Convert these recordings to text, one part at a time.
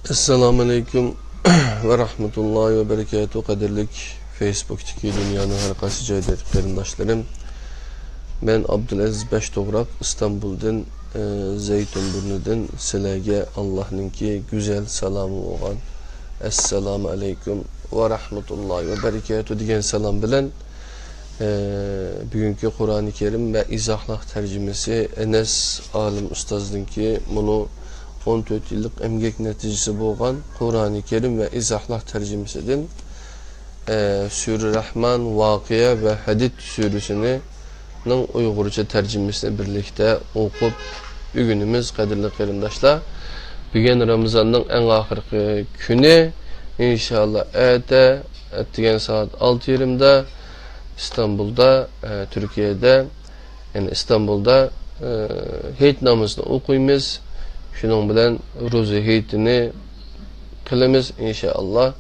Esselamu Aleyküm ve Rahmetullahi ve Berekatuhu. Kadirlik Facebook'taki dünyanın harikası cahil qarindaşlarım. Ben Abdülaziz Beştoğrak İstanbul'dan Zeytinburnu'dan sizlarga Allah'ınki güzel salamı olan Esselamu Aleyküm ve Rahmetullahi ve Berekatuhu degan salam bilen bugünkü Kur'an-ı Kerim ve izahlar tercümesi Enes Alim Ustazdınki bunu 14 yıllık emgek neticesi boğan Kur'an-ı Kerim ve izahlar tercümesidir. Sure Rahman, Vakıya ve Hadid suresinin Uygurca tercümesiyle birlikte okup bugünümüz kadirli qarindaşlar. Bugün Ramazan'ın en ahirki günü inşallah ettiğin saat 6:20'da İstanbul'da, Türkiye'de, yani İstanbul'da heyt namazını okuyumuz. Şunun bilen roza heytini kılımız inşallah.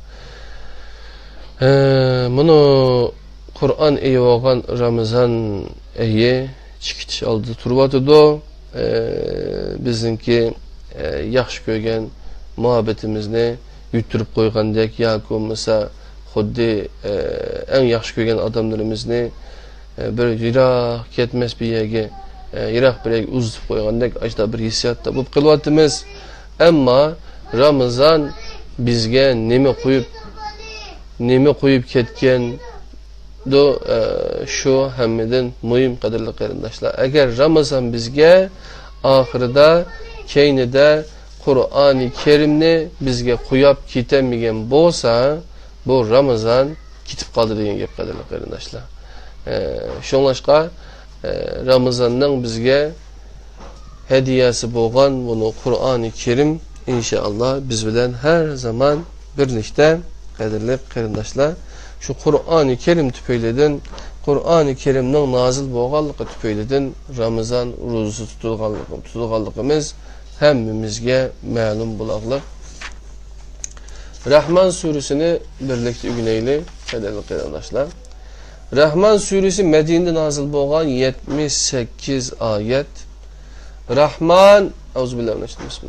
Bunu Kur'an iyi olan Ramazan iyi çıkış aldı turbatıdı. Bizimki yaxşı kögen muhabbetimizni yuturup koygandek yaku mesela xuddi en yaxşı kögen adamlarımızını böyle yirak ketmez bir yerge yirak bir yerge uzutup koygandek açta bir hissiyatta bu kılvatımız. Ama Ramazan bizge neme koyup ketken do şu hemmeden mühim kadirli qarindaşlar. Eğer Ramazan bizge ahirde keynide Kur'an-ı Kerim'ni bizge koyup kitemigen bolsa bu Ramazan kitip kaldı degan gap kadirli qarindaşlar. Şoňlaşqa Ramazan'dan bizge hediyesi bolgan bunu Kur'an-ı Kerim inşallah biz bilen her zaman birlikte kadirli qarindaşlar. Şu Kur'an-ı Kerim tüpeyleden Kur'an-ı Kerim'den nazil bolganlygy tüpeyleden Ramazan rozusu tutulganlygymız hemmimizge ma'lum bolaglyk. Rahman suresini birlikte ügüneyli kadirli qarindaşlar. Rahman suresi Medine'de nazil bolgan 78 ayet. Rahman Euzubillahimineşşeytanirracim.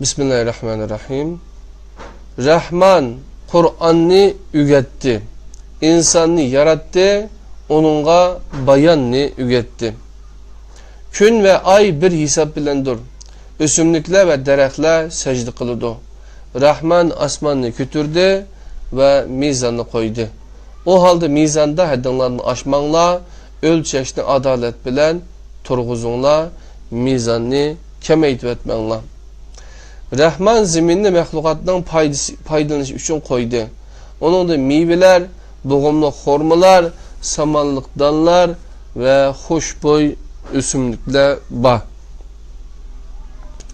Bismillahirrahmanirrahim. Bismillahirrahmanirrahim. Rahman Kur'an'ni ügetti. İnsanni yarattı. Onunla bayanni ügetti. Gün ve ay bir hesap bilendir. Ösümlükler ve derekler secde kılıdı. Rahman asmanını kütürdü ve mizanını koydu. O halde mizanda haddinlerini aşmanla, ölçeşini adalet bilen turguzunla, mizanını kemeytip etmenla. Rahman zeminni məxluqatdan paydalanış üçün koydu. Onun da meyveler, boğumlu hormalar, samanlık dallar ve hoşboy ösümlükler var.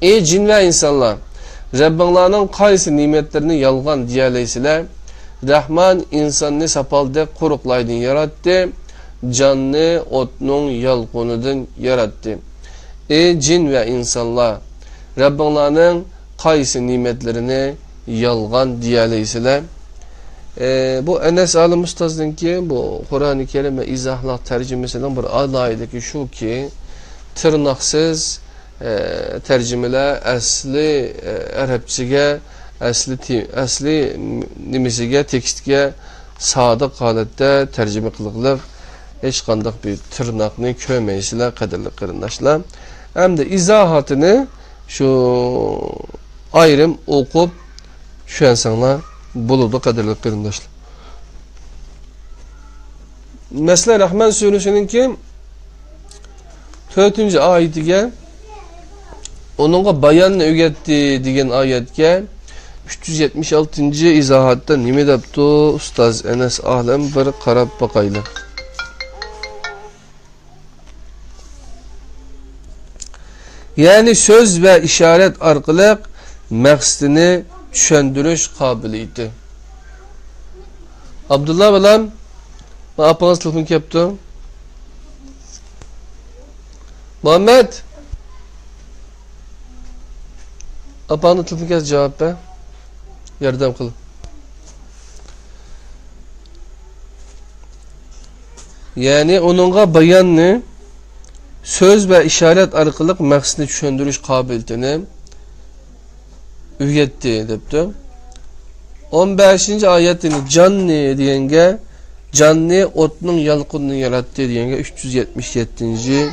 Ey cin ve insanlar, Rabbinlarının qaysı nimetlerini yalgan diyaleysiler. Rahman insanını sapalda quruqlaydın yarattı, canını otnun yalqonudan yarattı. Ey cin ve insanlar, Rabbinlarının qaysı nimetlerini yalgan diyaleysiler. Bu Enes Alim Ustazdınki bu Kur'an-ı Kerim ve izahlar tercümesinden bir alaydıki şu ki tırnaksız tercümeler asli Arapçıga asli nimisiga tekstga sadık halatda tercüme kılıqlıq hiç qandaq bir tırnaqni kömeysizler qadirli qarindaşlar. Hem de izahatını şu ayrım okup şu insanlar buludu qadirli qarindaşlar. Mesela Rahman suresinin ki 4. ayetiga onunla bayanını ügetti degan ayetke 376. izahatta nime depti Ustaz Enes Alim bir qarab bakaylı. Yani söz ve işaret arqılıq məqsədini düşəndiriş qabiliyyəti. Abdullah balam, apağınız telefon yaptı. Muhammed, apağınız telefon kez cevap be. Yardım kıl. Yani onunla bayanını söz ve işaret arkalık məqsədini düşündürüş qabiliyyətini üyetdi depdi. 15. ayetini canni diyenge, canni otnun yalqınını yarattı diyenge 377.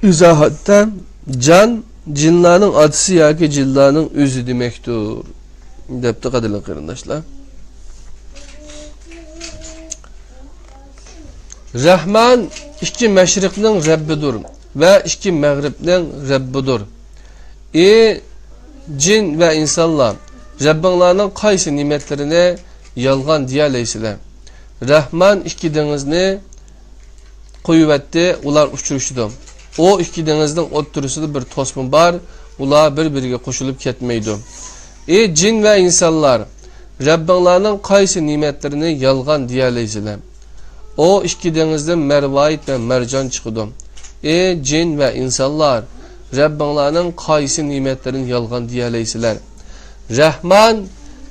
İzahatta can cinlerin adısı ya ki cillanın özü demektir depdi kadırlı kırındaşlar. Rahman iki meşriknin Rabbidir ve iki mağribnin Rabbidir. Cin ve insanlar Rabbinlarının qaysı nimetlerine yalgan diyaleysizler. Rahman iki denizini koyuvetti, ular uçuruşdu. O iki denizden oturusunda bir tosmun var, ular birbiriga koşulup ketmeydi. Cin ve insanlar Rabbinlarının qaysı nimetlerini yalgan diyaleysizler. O iki denizden mervayit ve mercan çıkıdı. Cin ve insanlar Rabbinlarının qaysı nimetlerini yalgan diyaleysizler. Rahman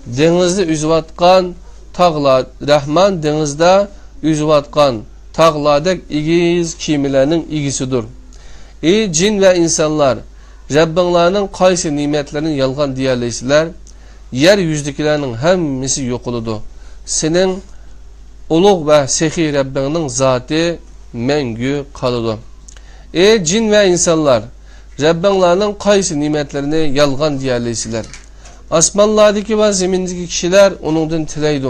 denizde üzvatkan tağlar, Rahman denizde üzvatkan tağlardaki igiz kimilerinin igisidir. Cin ve insanlar Rabbinlarının qaysı nimetlerini yalgan diyaleysizler. Yeryüzdekilerin hemmisi yok oludu. Senin uluq ve sehi Rabbinin zatı mengü kalıdı. Cin ve insanlar Rabbinlarının qaysı nimetlerini yalgan diyaleysizler. Asmanlardaki ve zemindeki kişiler onundan tileydi.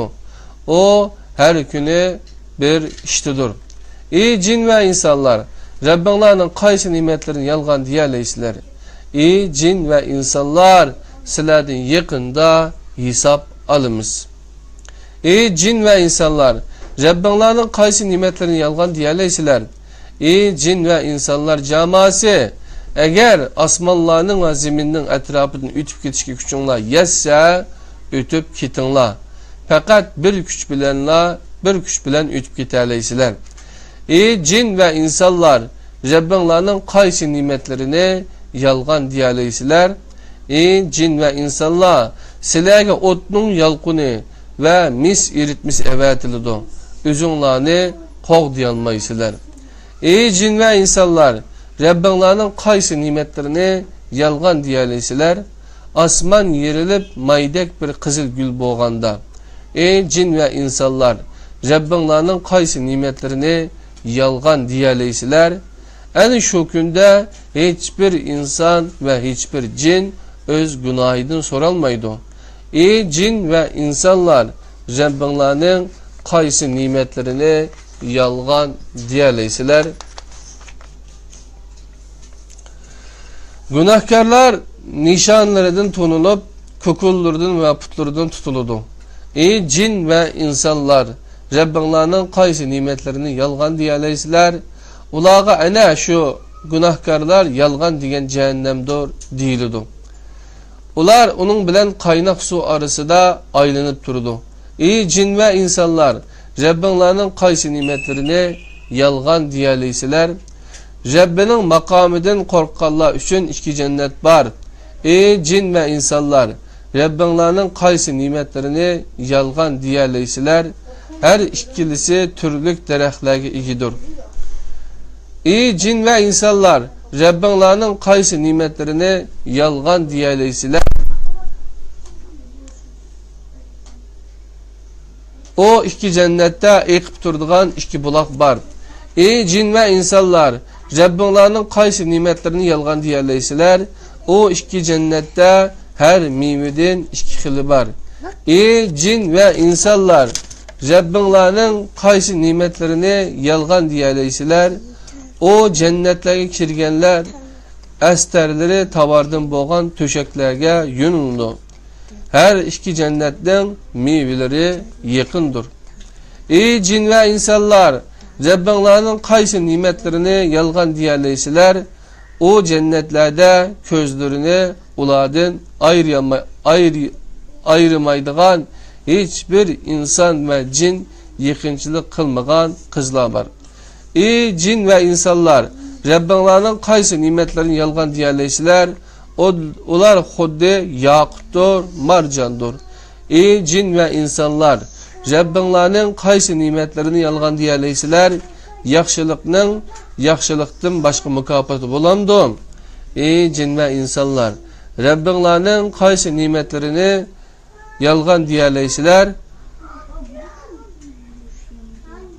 O her günü bir iştidir. Cin ve insanlar Rabbinlarının qaysı nimetlerini yalgan diyaleysizler. Cin ve insanlar sizlerden yakında hesap alımız. Cin ve insanlar Rabbinlarının qaysı nimetlerini yalgan diyaleysizler. Cin ve insanlar cemaası eğer asmanlarının ve zeminin etrafından ötüp ketişki gücünle yetse ötüp ketinler. Fakat bir güç bilen ötüp keteleysizler. Cin ve insanlar Rabbinlarının qaysı nimetlerini yalgan diyaleysizler. Cin ve insanlar sizlerge otnun yalqını ve mis eritmiş evetilidir. Üzünlerini qoq diyalmaysizler. Cin ve insanlar Rabbinlarının qaysı nimetlerini yalgan diyaleysizler. Asman yerilip maydek bir kızıl gül boğanda. Cin ve insanlar Rabbinlarının qaysı nimetlerini yalgan diyaleysizler. En şu günde hiçbir insan ve hiçbir cin öz günahidin soralmaydı. Cin ve insanlar Rabbinlarının qaysı nimetlerini yalgan diyaleysizler. Günahkarlar nişanlarından tonulup kukullardan ve putlardan tutuludu. Cin ve insanlar Rabbinlarının qaysı nimetlerini yalgan diyaleysizler. Ulağa ana şu günahkarlar yalgan diyen cehennemdir deyildi. Ular onun bilen kaynak su arasında aylanıp durdu. Cin ve insanlar Rabbinlarının qaysı nimetlerini yalgan diyaleysizler. Rabbinin makamından korkanlar üçün iki cennet var. Cin ve insanlar Rabbinlarının qaysı nimetlerini yalgan diyaleysizler. Her ikilisi türlük derehlerge igidir. Cin ve insanlar Rabbinlarının qaysı nimetlerini yalgan diyaleysizler. O iki cennette ekip durduğun iki bulak var. Cin ve insanlar Rabbinlarının qaysı nimetlerini yalgan diyaleysizler. O iki cennette her meyveden iki xili var. Cin ve insanlar Rabbinlarının qaysı nimetlerini yalgan diyaleysizler. O cennetlere kirgenler esterleri tavardan boğan töşeklerge yönüldü. Her iki cennetten meyveleri yakındır. Cin ve insanlar Rabbinlarının qaysı nimetlerini yalgan diyaleysizler. O cennetlerde közlerini ulardan ayırmaydıgan hiçbir insan ve cin yıkınçılık kılmagan kızlar var. Cin ve insanlar Rabbinlarının qaysı nimetlerini yalgan diyaleysizler. Ular xuddi yaqutdur, marcandır. Cin ve insanlar Rabbinlarının qaysı nimetlerini yalgan diyaleysizler. yaxşılıkның yaxşılıktan başka mükafatı bulamdı. Ey cin ve insanlar, Rabbinglarning qaysi nimetlerini yalgan diyerleysizler?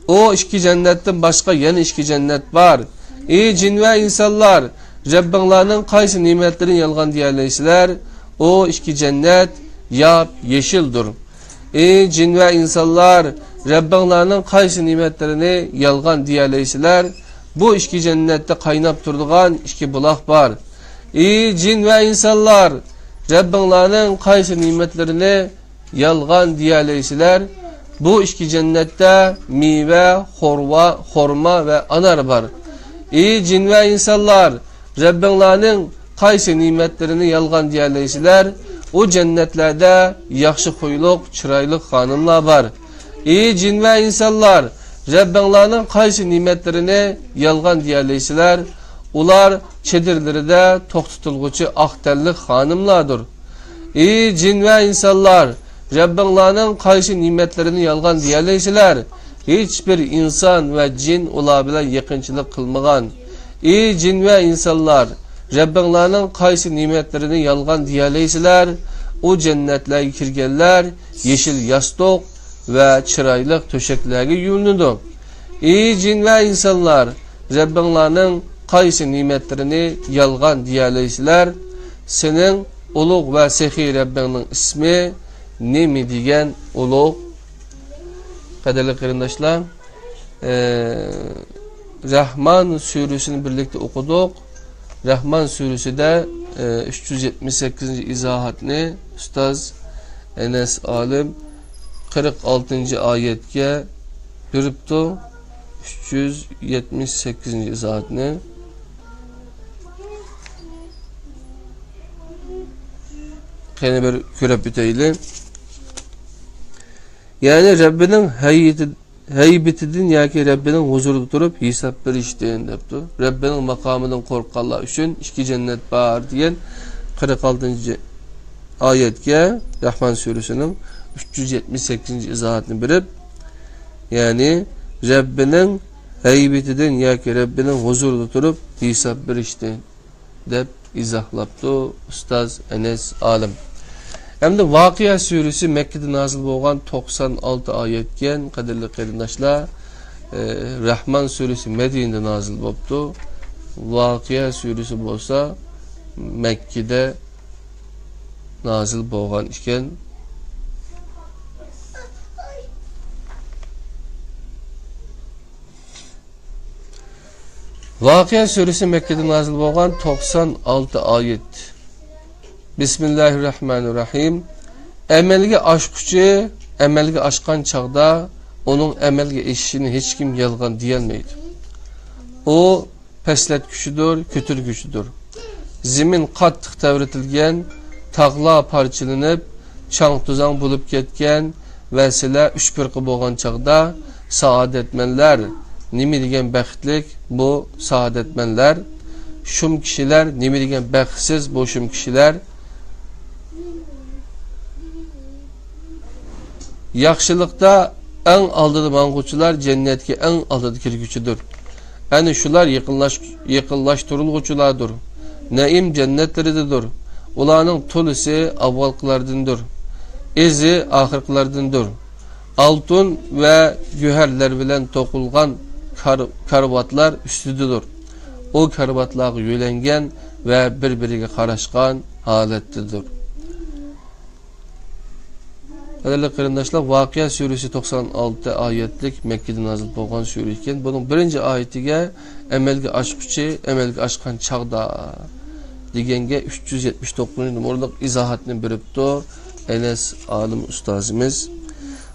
O iki cennetten başka yeni iki cennet var. Ey cin ve insanlar, Rabbinglarning qaysi nimetlerini yalgan diyerleysizler? O iki cennet yap yeşildir. Ey cin ve insanlar, Rabbinglarning qaysi nimetlerini yalgan diyerleysizler? Bu iki cennette kaynap durduğun iki bulak var. Ey cin ve insanlar, Rabbinglarning qaysi nimetlerini yalgan diyerleysizler? Bu iki cennette meyve, horma ve anar var. Ey cin ve insanlar, Rabbinglarning qaysi nimetlerini yalgan diyerleysizler? O cennetlerde yaxşı huyluq, çıraylık hanımlar var. Ey cin ve insanlar, Rabbinglarning qaysi nimetlerini yalgan diyerleysizler? Ular çedirlerinde tok tutulgucu aktellik hanımlardır. Ey cin ve insanlar, Rabbinglarning qaysi nimetlerini yalgan diyerleysizler? Hiçbir insan ve cin ular bilan yakınçılık kılmagan. Ey cin ve insanlar, Rabbinglarning qaysi nimetlerini yalgan diyerleysizler? O cennetlerge kirgenler yeşil yastık ve çıraylık töşeklerge yuyunudu. Ey cin ve insanlar, Rabbinglarning qaysi nimetlerini yalgan diyerleysizler? Senin ulug ve sehi Rabbingning ismi nemi degan ulug? Kaderli qarindoshlar, Rahman suresini birlikte okuduk. Rahman suresinde 378. izahatni Ustaz Enes Alim 46. ayetke biripti. 378. izahatni. Qani bir ko'rib o'taylik. Yani Rabbinin heybetinden yoki Rabbinin huzurida turib hisob berishdan debdi. Rabbinin makamından qo'rqqanlar uchun iki cennet var degan 46. ayetga Rahman suresining 378. izohatini berib, yani Rabbinin heybetinden yoki Rabbinin huzurida turib hisob berishdan deb izohlabdi Ustaz Enes Alim. Hem de Vakıya suresi Mekke'de nazil olan 96 ayetken kaderli qarindoshlar, Rahman suresi Medine'de nazil oldu. Vakıya suresi olsa Mekke'de nazil olan iken Vakıya suresi Mekke'de nazil olan 96 ayet. Bismillahirrahmanirrahim. Emelge aşkıcı, emelge aşkan çağda onun emelge eşini hiç kim yalgan diyelmeydi. O peslet güçüdür, kötür güçüdür. Zimin qattiq tevretilgen, tağla parçalanıp, çang tuzan bulup ketken ve sile üç pirqi bolgan çağda saadetmenler, nimi degen baxtlik bu saadetmenler, şum kişiler, nimi degen baxtsiz bu şum kişiler, yaxşılıkta en aldığı manguçular cennetki en aldığı kirgüçüdür. Yani şular yıkıllaştırılguçulardır. Neim cennetleridir. Ulanın tulisi avvalkılardındır. Ezi ahırkılardındır. Altın ve güherler bilen tokulgan karvatlar üstüdür. O karvatlar yülengen ve birbirine karışkan halettedir. Kaderli qarindoshlar, Vakıya suresi 96 ayetlik Mekke'de nazil bo'lgan sure ekan. Bunun birinci ayetiga emelge aşkıcı, emelge aşkan çağda degenge 379 numaralık izahatni beripti Enes Alim ustazimiz.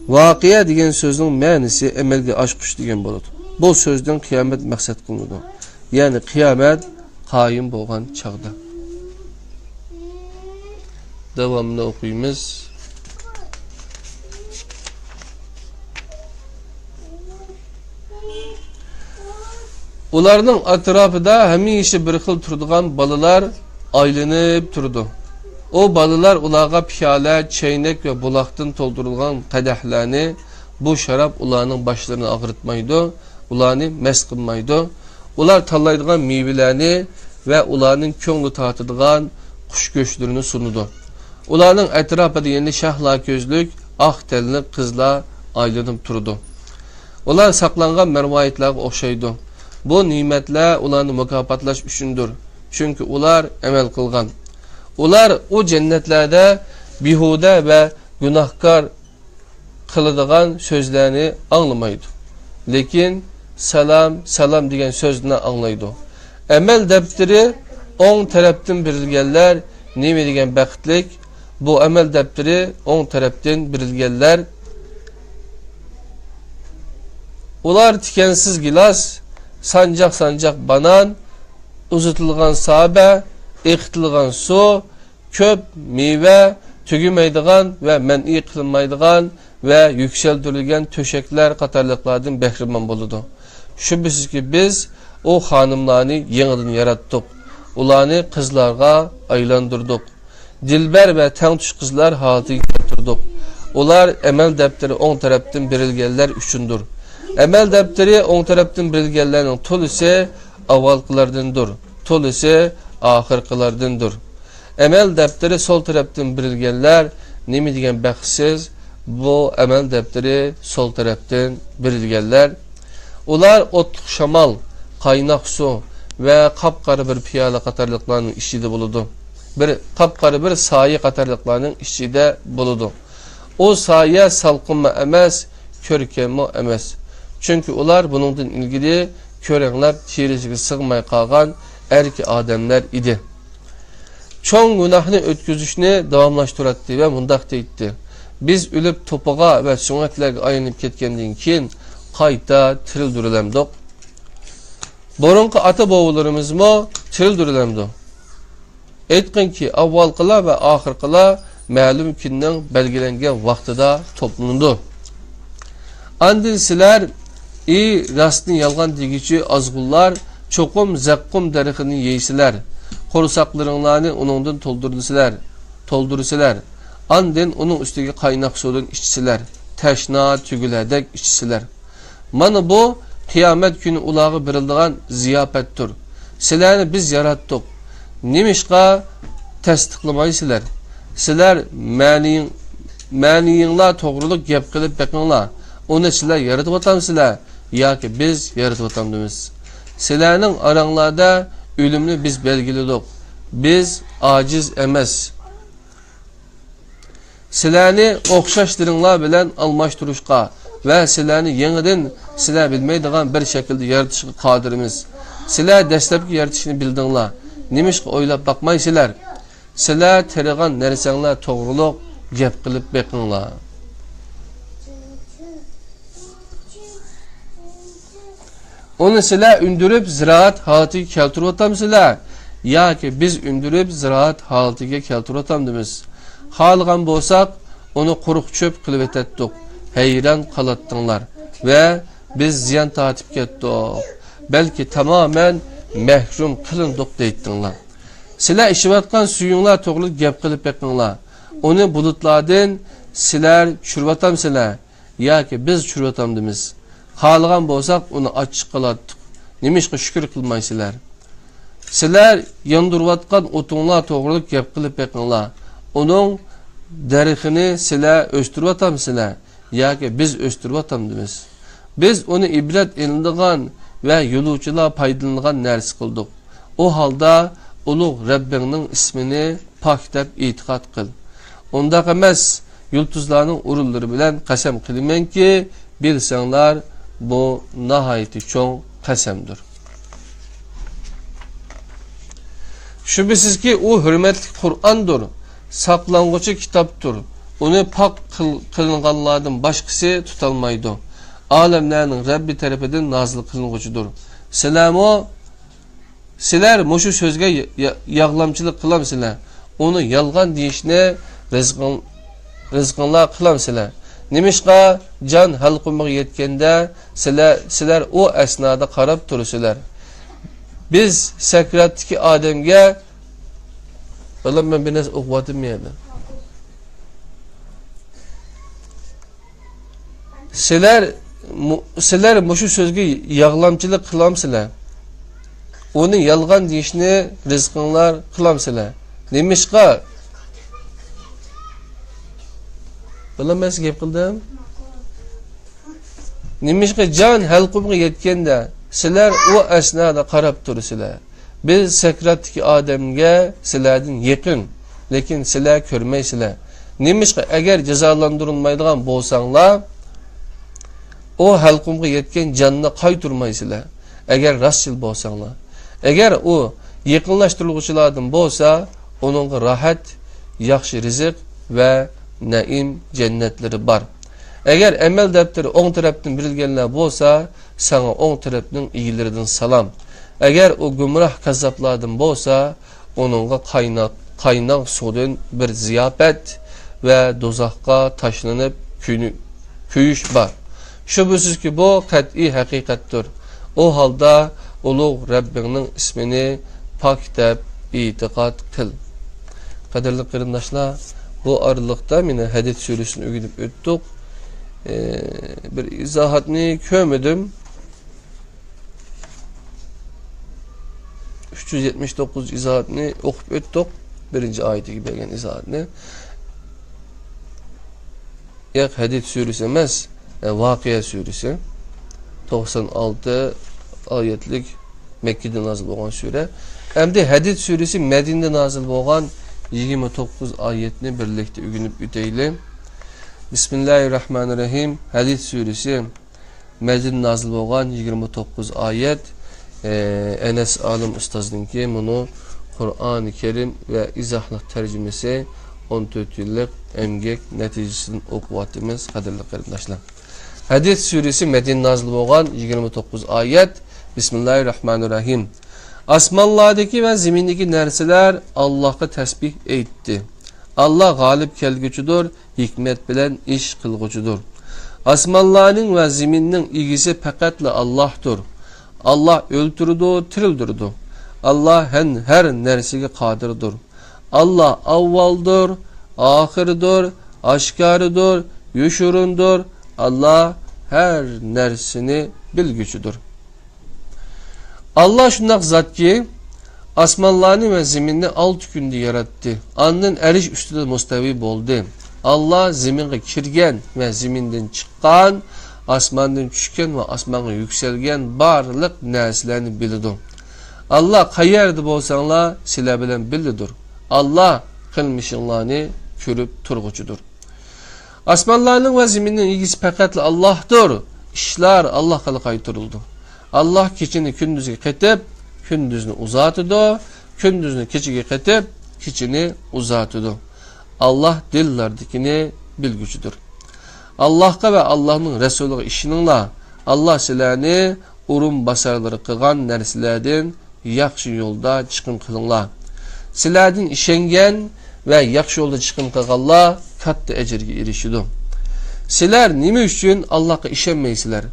Vakıya degan sözün ma'nisi emelge aşkıcı degan bo'ladi. Bu sözden kıyamet maksat kılındı. Yani kıyamet qayim bo'lgan çağda. Devamını okuyumuz. Ularning atrofida hamisha bir xil turadigan balalar aylanib turdi. O balalar ularga piyola, chaynak ve buloqdan to'ldirilgan qadahlarni, bu sharab ularning boshlarini og'ritmaydi. ularni mast qilmaydi. Ular tanlaydigan meyvelerni ve ularning ko'ngli tortadigan qush go'shtlarini sunadi. Ularning atrofida endi shahla ko'zlik, oq tenli qizlar aylanib turdi. Ular saqlangan marvoyitlarga o'xshaydi. Bu ne'matlar ularni mukofotlash uchundir. Chunki ular amal qilgan. Ular o jannatlarda bihuda ve günahkar qiladigan so'zlarni anglamaydi. Lekin salam salam degan so'zni anglaydi. Amel defteri o'ng tarafdan berilganlar nima degan baxtlik. Bu amel defteri o'ng tarafdan berilganlar. Ular tikensiz gilas, sancak sancak banan, uzatilgan sahabe, eqitilgan su, köp meyve, tügümeydigan ve men'i kılınmaydigan ve yükseltirilgen töşekler qatarlıqlardan behriman boludu. Şüphesiz ki biz o hanımlarını yeniden yarattık. Ularını kızlarga aylandırdık. Dilber ve tengtuş kızlar halatı getirdik. Ular emel defteri on taraftan berilgenler üçündür. Emel defteri on taraftan berilgenlerin tolisi avvalkılardandır. Tolisi ahirkilardandır. Emel defteri sol taraftan berilgenler nemi degen baxtsiz. Bu emel defteri sol taraftan berilgenler. Ular otluk şamal, kaynak su ve kapkarı bir piyala qatarlıqlarının içinde buludu. Bir kapkarı bir sayi qatarlıqlarının içinde buludu. O sayi salqınma emas, körkemmo emas. Çünkü ular bunundan ilgili körenler tirisiga sığmay qalgan erki adamlar idi. Çoğun günahını ötküzüşünü davamlaştırattı ve mundaq deydi. Biz ölüp topağa ve sünnetlerge ayınıp ketkendiğin keyin qayta tirildirelemdik. Borunqi ata bobolarımız mı tirildirelemdi. Aytqin ki avvalqılar ve ahirqılar ma'lum kunning belgilengen vaqtida toplandı. Andin sizlar rastni yalgan degichi azgullar çoqum zaqqum darixini yeysilar. Qo'rsaqlaringlarni uningdan to'ldirsilar. Andin uning ustiga qaynoq suvdan ichsilar. Tashna tuguladek ichsilar. Mana bu qiyomat kuni ularga beriladigan ziyofatdir. Sizlarni biz yaratdik. Nimishqa tasdiqlamaysizlar? Sizlar ma'niyinglar to'g'riliq gap qilib beqinglar. Uni sizlar yaratib o'tamsizlar yoki biz yaratib o'tamdimiz? Sizlarning oranglarda ölümni biz belgiledik. Biz aciz emas. Sizlarni o'xshashtiringlar bilan almashtirishga ve sizlarni yeniden sizlar bilmaydigan bir şekilde yaratishga qodirimiz. Sizlar dastlabki yaratishni bildinglar. Nimishqa o'ylab bakmaysizlar? Sizlar tirigan narsanglar to'g'riliq gap qilib beqinglar. Onu sizlar ündürüp ziraat halatiga keltirib o'tamsizlar yoki biz ündürüp ziraat halatiga keltirib o'tamdimiz? Xalgan bo'lsak, onu quruq cho'p qilib etatdik. Hayran qalatdinglar ve biz ziyan tatip ketdik. Belki tamamen mahrum qilindik deytdinglar. Sizlar ishiyotgan suyunglar to'g'ri gap qilib beqinglar. Onu bulutlardan sizlar tushirib o'tamsizlar yoki biz tushirib o'tamdimiz? Xalgan bo'lsak uni ochiq qilatdik. Nimishqa shukr qilmaysizlar? Sizlar yondirayotgan o'tinglar to'g'ri gap qilib beqinglar. Onun darixini sizlar o'stirib o'tamsizlar yoki biz o'stirib o'tamdimiz? Biz onu ibret elindigan ve yo'lovchilar foydalangan narsa qildik. O halda ulug' Rabbingning ismini pok deb e'tiqod qil. Undaq emas, yulduzlarning urunlari bilan qasam qilamanki, bilsanglar bu nahayeti çoğ qasamdir. Şüphesiz ki o hürmetli Kur'an'dır. Saklanğıcı kitaptır. Onu pak kılınganlardan başkası tutalmaydı. Alemlerinin Rabbi tarafından nazil kılınğıcıdır. Selamu, sizler muşu sözge yağlamçılık kılamsizlar. Onu yalgan deyişine rizqinlar kılamsizlar. Nimişqa can halqımığa yetkende sizler o esnada qarab turusizlar. Biz sakratdagi odamga Oğlum ben biraz okuvadım yani. Sizler sizlar bu sözge yağlamçılık kılamsızlar. Onu yalgan deyişini rizqinglar kılamsızlar. Nemişqa? Bilemez gap qildim. Nemişqa can halqumga yetganda sizlar o asnada qarab tursizlar. Biz sakratdagi odamga sizlardan yaqin, lekin sizlar ko'rmaysizlar. Nemişqa agar jazolantirilmaydigan bo'lsanglar, o halqumga yetgan jonni qayturmaysizlar. Agar rostchil bo'lsanglar. Agar u yaqinlashtiriluvchilardan bo'lsa, onunga rahat, yaxshi rizq va naim jannatlari bor. Agar amal daftari o'ng tarafdan berilganlar bo'lsa, sana o'ng tarafning egilaridan salom. Agar u gumroh kazzoblardan bo'lsa, onunga qaynoq suvdan bir ziyofat va do'zaxga tashlanib kuyish bor. Shubhasizki bu qat'iy haqiqatdir. O halda ulug' Rabbingning ismini pok deb e'tiqod qil. Qadrli qarindoshlar, bu aralıqda meni Hadid suresini o'qib o'tdik. Bir izohatni ko'rmadim. 379 izohatni o'qib o'tdik. Birinchi oyatiga bergan izohatni. Hadid suresi emas, Voqea suresi. 96 oyatlik Mekke'de nazil bo'lgan sure. Endi Hadid suresi Medinede nazil bo'lgan 29 oyatni birlikte o'qib o'taylik. Bismillahirrahmanirrahim. Hadid suresi Medinede nazil bo'lgan 29 oyat. Enes Alim ustozningki bunu Qur'oni Kerim ve izohli tercümesi 14 yıllık emgek neticesinden okuvatımız qadrli qarindoshlar. Hadid suresi Medine nazil bo'lgan 29 oyat. Bismillahirrahmanirrahim. Asmanlardaki ve zemindeki narsalar Allah'a tesbih eytti. Allah galip kelguchidir, hikmet bilen iş kılguchidir. Asmanlarning ve zeminin igisi faqatla Allah'tır. Allah öldürdü, tirildirdi. Allah her narsega qodirdir. Allah avvaldir, ahirdir, aşkarıdır, yuşurundur. Allah her narsini bilgüçüdür. Allah şundaq zat ki, asmanlarını ve zeminini 6 günde yarattı. Andın eriş üstüde mustavi oldu. Allah zeminge kirgen ve zeminden çıkan, asmandan düşken ve asmanga yükselgen barlık narsalarni bilidi. Allah qayerda bo'lsanglar sizlar bilan bildidir. Allah qilmishinglarni ko'rib turg'uchidir. Asmanlarning va zeminning egisi faqatla Allohdir. İşlar Allah'a qaytarildi. Allah keçini gündüzge qetib, gündüzni uzatıdı, gündüzni keçige qetib, keçini uzatıdı. Allah dillardikini bilgücüdür. Allah'a ve Allah'ın Resulü işininla Allah sizlarni urun basarları qilgan narsalardan yaxshi yolda chiqim qilinglar. Sizlardan ishengen ve yaxshi yolda chiqim qilganlar katta ejirga erishidi. Sizlar nima uchun Allah'a ishenmaysizlar?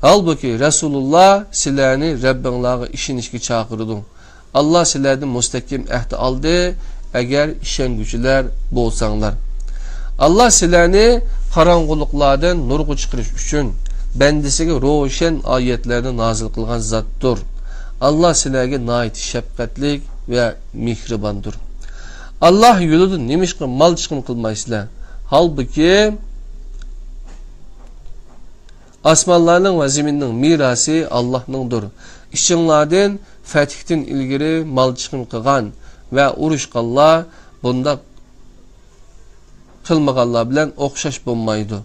Halbuki Resulullah sizlarni Rabbinglarga ishonishga chaqirdi. Allah sizlardan mustahkam ahd oldi agar ishonguchilar bo'lsanglar. Allah sizlarni qorong'uliklardan nurga chiqarish uchun bendisiga ro'shan oyatlarni nazil qilgan zotdir. Allah sizlarga nihoyat shafqatlik va mehribondir. Allah yo'lida nemishqa mal chiqim qilmaysizlar. Halbuki asmanlarning va zeminning mirasi Allohnindir. İşinlardan fetihtin ilgiri mal chiqim qilgan va urushqanlar bunda qilmaganlar bilan o'xshash bo'lmaydi.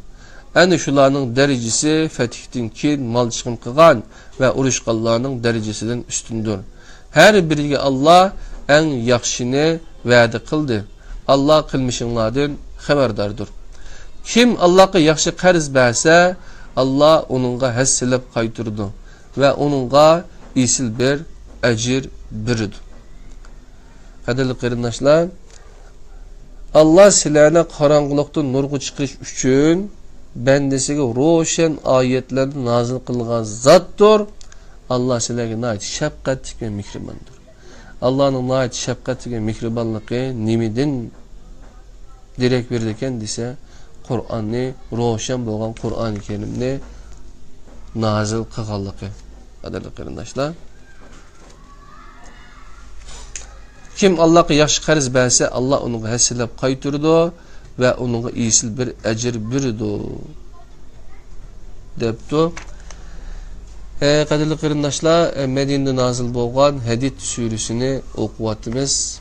Ana shularning darajasi fetihtin keyin mal chiqim qilgan va urushqanlarning darajasidan ustundir. Her biriga Allah en yaxshini va'da qildi. Allah qilmishinglardan xabardardir. Kim Allah'a yaxshi qarz bersa, Allah onunğa hassilab qayturdu ve onunğa isil bir ecir biridir. Qadrli qarindoshlar, Allah sizlarni qorong'ulikdan nurga chiqish uchun bendisiga ro'shan oyatlarni nazil qilgan zotdir. Allah sizlarga nihoyat shafqatli va mehribondir. Allah'ning nihoyat shafqatli va mehribonligi nimidan derak berilgan desa, Qur'onni ro'shan bo'lgan Qur'oni Karimni nazil qılğanlığı. Qadirli qarindaşlar. Kim Allah'a yaxşı qarz bersə, Allah onu həsilləb qaytırdı və onun iyisil bir əcr bürüdü. Deptu. Qadirli qarindaşlar, Medine'de nazil bolğan Hadid surəsini oquyatımız.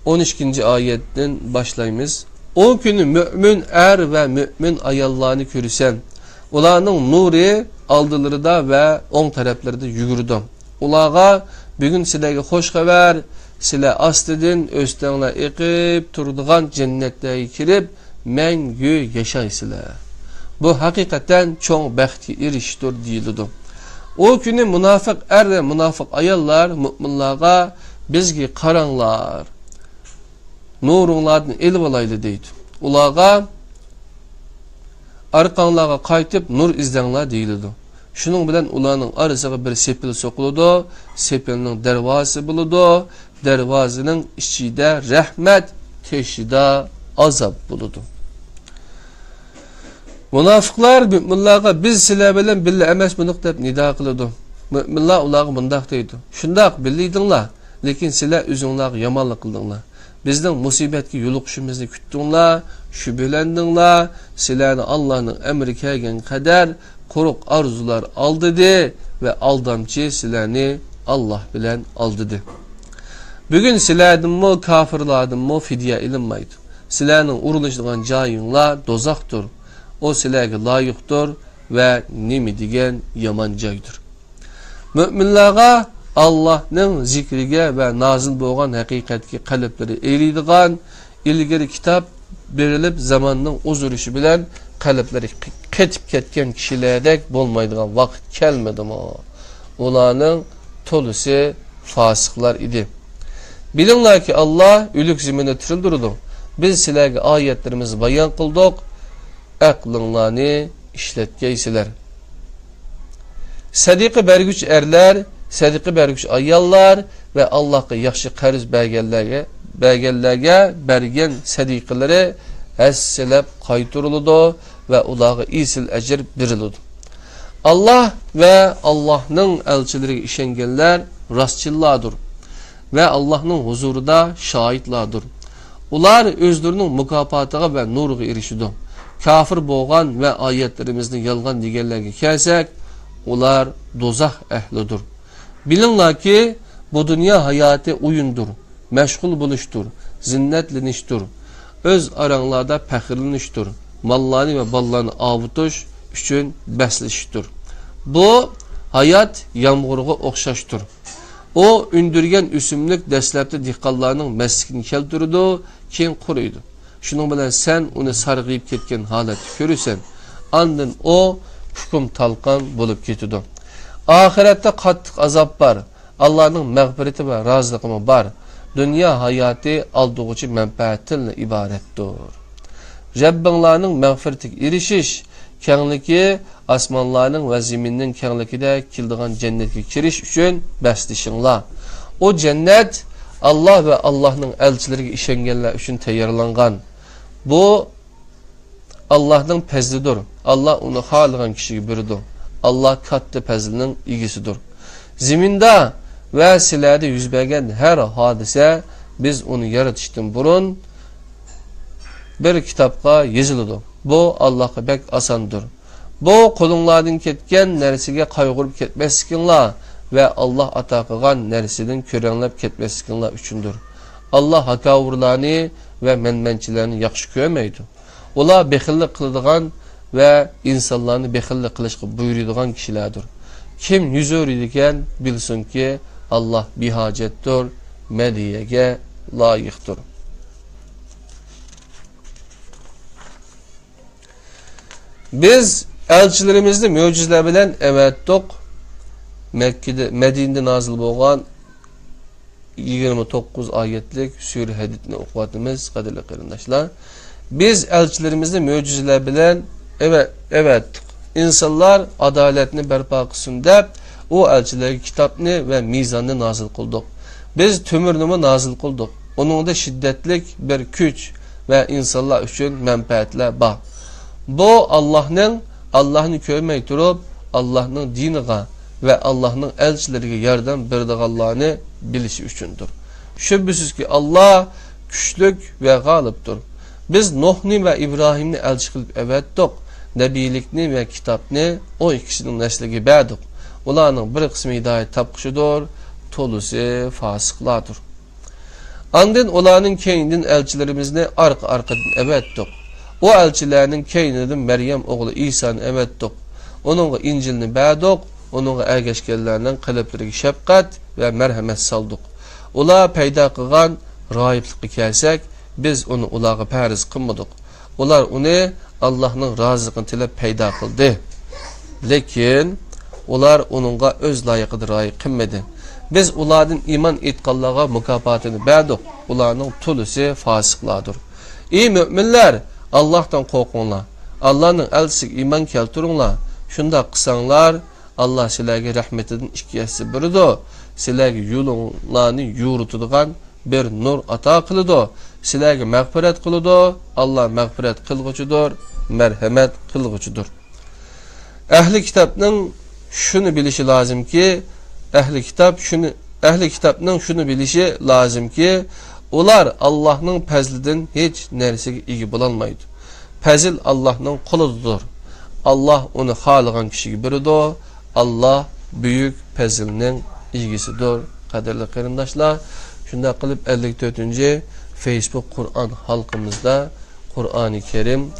12. ayetten başlayımız. O günü mümin er ve mümin ayallarını görürsen, onların nuri aldıları da ve on tarafları da yugurdu. Ulağa bugün sizlerge hoş haber, sizler aslidin östenle eqib turduğan cennette kirip mengü yaşaysılar. Bu hakikaten çok bəxti eriştir deyildi. O günü münafık er ve münafık ayallar müminlağa bizgi karanlar, nurunlardan elib alaylı deydi. Ulağa arqanlarga qaytib nur izlanglar deyildi. Şunun bilen ularning arasıga bir sepil soquldu. Sepilning darvozasi buludu. Darvozaning ichida rahmat, teshida azab buludu. Münafıqlar müminlarga biz sizlar bilan birga emasmiz deb nido qiladi. Müminlar ularga bundaq deydi. Shundaq bilidinglar, lekin sizlar o'zinglarga yomonlik qildinglar. Bizning musibatga yo'liqishimizni kutdinglar, shubhalendinglar, sizlarni Allohning emri kelgan qadar quruq arzular aldıdı ve aldamçı sizlarni Allah bilen aldıdı. Bugün sizlardan mı kafirlardan mı fidye ilinmaydı. Sizlarning urilishdigan joyinglar dozaqdir. O sizlarga loyiqdir ve nima degan yomon joydir. Müminlarga Allah'ның zikriga ve nazil bo'lgan haqiqatga qalblari eriydigan ilgari kitap berilib zamanning o'zurishi bilan qalblari ketib ketgan kishilardek bo'lmaydigan vaqt kelmadimi? Ularning to'lisi fasiqlar idi. Bilinglar ki Allah o'lik zaminni tirildirdi. Biz sizlarga oyatlarimizni bayon qildik. Aqlinglarni ishlatgaysizlar. Sadiqa berguch erlar, sadiqa berguch ayollar ve Allah'a yaxshi qarz berganlarga bergan sadiqalari hassilab qaytariladi ve ulağa isil ecir beriladi. Allah ve Allah'ның elçileriga işengenler rastçılardır ve Allah'ның huzurida şahitlardır. Ular özlerinin mükafatıga ve nuruga erişidi. Kafir bolgan ve ayetlerimizden yalgan degenlerge kelsek, ular dozaq ehlidir. Bilinglar ki bu dünya hayatı oyundur, meşgul buluştur, zinnetleniştir, öz aranlarda pəxirleniştir, mallarını ve ballarını avutuş üçün bəslişdir. Bu hayat yağmurğa oxşaşdır. O ündürgen üsümlük dəsləbdə dihqallarının məslikini keltirdi, keyin quruydu. Şunun bilen sen onu sarğıyıp ketken halet görürsen, andın o hukum talqan bulup ketidi. Ahirette qattiq azap var. Allah'ın məğfireti ve razılığı var. Dünya hayatı aldıqçı menfaatinle ibarettir. Rabbinglarning məğfiretiga erişiş, kengliki asmanlarning ve zeminin kenglikide kildigan cennetga kirish üçün bəslişinglar. O cennet Allah ve Allah'ın elçileriga işengenler üçün tayyorlangan. Bu Allah'ın fazlidir. Allah onu xalagan kishiga berdi. Allah katta fazlinin egisidir. Zeminde ve sizlarda yüz bergan her hadise biz onu yaratışdan burun bir kitapqa yazıldı. Bu Allah'a bek asandır. Bu qulunlardan ketken nersige qayg'urib ketmasliginlar ve Allah ata qilgan nersidan ko'ranlab ketmasliginlar uchundir. Allah hakavurlarni ve menmenchilarni yaxshi ko'rmaydi. Ular bexillik qiladigan ve insanlarni bexillik qilishga buyuradigan kishilardir. Kim yüz o'riydigan bilsin ki Allah bihacetdir, mediyege layıqdır. Biz elçilerimizni mucizeler bilen evettik. Mekke'de, Medine'de nazil bolgan 29 ayetlik Sure Hadidni oquyatimiz, qadirli qarindoshlar. Biz elçilerimizni mucizeler bilen evettik. İnsanlar adaletini berpa qilsin deb o elçilerge kitapni ve mizanni nazil qildik. Biz tömürnümü nazil qildik. Onun da şiddetlik bir güç ve insanlar üçün menfaatler var. Bu Allah'ın Allah'ını görmey durup Allah'ın dinine ve Allah'ın elçileriga yardım berdiganlarını bilişi üçündür. Şüphesiz ki Allah güçlük ve galiptir. Biz Nuh'ni ve İbrahim'ni elçi kılıp evettik. Nebilikni ve kitapni o ikisinin nesliga berdik. Ularning bir qismi hidayet tapqışıdır, tolusu fasıqlardır. Andın ularning keyninden elçilerimizni arka-arkadan evettik. O elçilerinin keyninden Meryem oğlu İsa'nı evettik. Onunla İncil'ni berdik, onunla ergeçkenlerinin qalblariga şefkat ve merhamet saldık. Ular payda qilgan rahiblikka kelsak, biz onu ularga fariz qilmadik. Ular onu Allah'ın razılığını tilep payda qildi. Lekin ular onunla öz layıqıdır rahib qilmadi. Biz ulardan iman etqanlarga mukofatini berdik. Ularning tulusi fasıqlardır. Ey müminler, Allah'tan korkunglar. Allah'ın elçisiga iman keltiringlar. Şunda qilsanglar, Allah sizlarga rahmetidan ikkisi biridir. Sizlarga yo'linglarni yo'ritadigan bir nur ato qiladi. Sizlarga mag'firat qiladi. Allah mag'firat qilg'uchidir, merhamet qilg'uchidir. Ehli kitapning şunu bilishi lazım ki, ehli kitapning şunu bilishi lazım ki, ular Allah'ın fazlidan hiç narsaga ega bo'lolmaydi. Fazil Allah'ın quludur. Allah onu xalagan kishiga beradi. Allah büyük fazilning egisidir. Qadrli qarindoshlar, shunda qilib 54. Facebook Kur'an halkımızda Kur'an-ı Kerim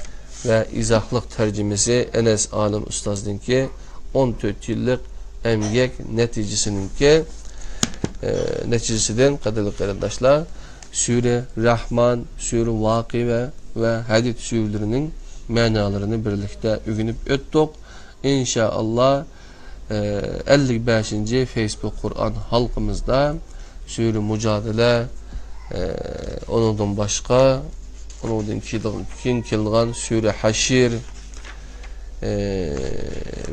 ve izahlık tercümesi Enes Alim Ustazdınki 14 yıllık emgek neticesinden qadrli qarindoshlar, Sure Rahman, Sure Vakıa ve Hadid surlarının manalarını birlikte öğrenip öttük. İnşallah 55. Facebook Kur'an halkımızda Sure Mücadele, onundan başka, onundan kim kilgan Sure Haşir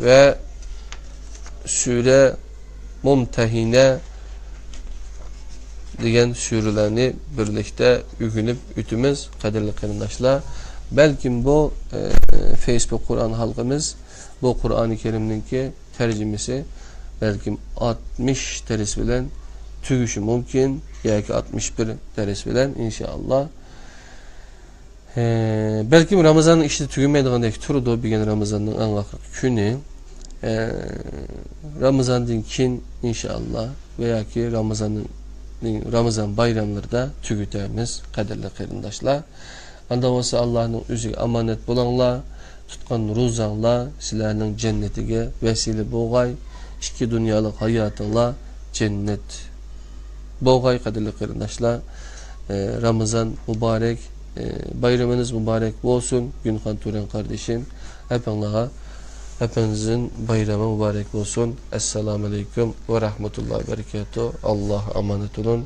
ve Sure Mumtehine degan surelerini birlikte öğrenip ütümüz kaderli qarindoshlar. Belki bu Facebook Kur'an halkımız bu Kur'an-ı Kerim'ninki tercümesi belki 60 ders bilen tügüşü mümkün. Belki 61 ders bilen inşallah. Belki Ramazan'ın işte tügümeydiğindeki turdu bir gün Ramazan'ın en vakit günü. Ramazan'dan kin inşallah veya ki Ramazan bayramlarda tügütemiz kaderli qarindoshlar. Anda olsa Allah'ın özüge amanet bulanlar, tutkan ruzanlar, sizlerinin cennetiga vesile boğay, iki dünyalık hayatınla cennet boğay kaderli qarindoshlar. Ramazan mübarek, bayramınız mübarek olsun. Günhan Turan kardeşim, hepinizin bayramı mübarek olsun. Esselamu Aleyküm ve Rahmetullahi ve Berekatuhu. Allah emanet olun.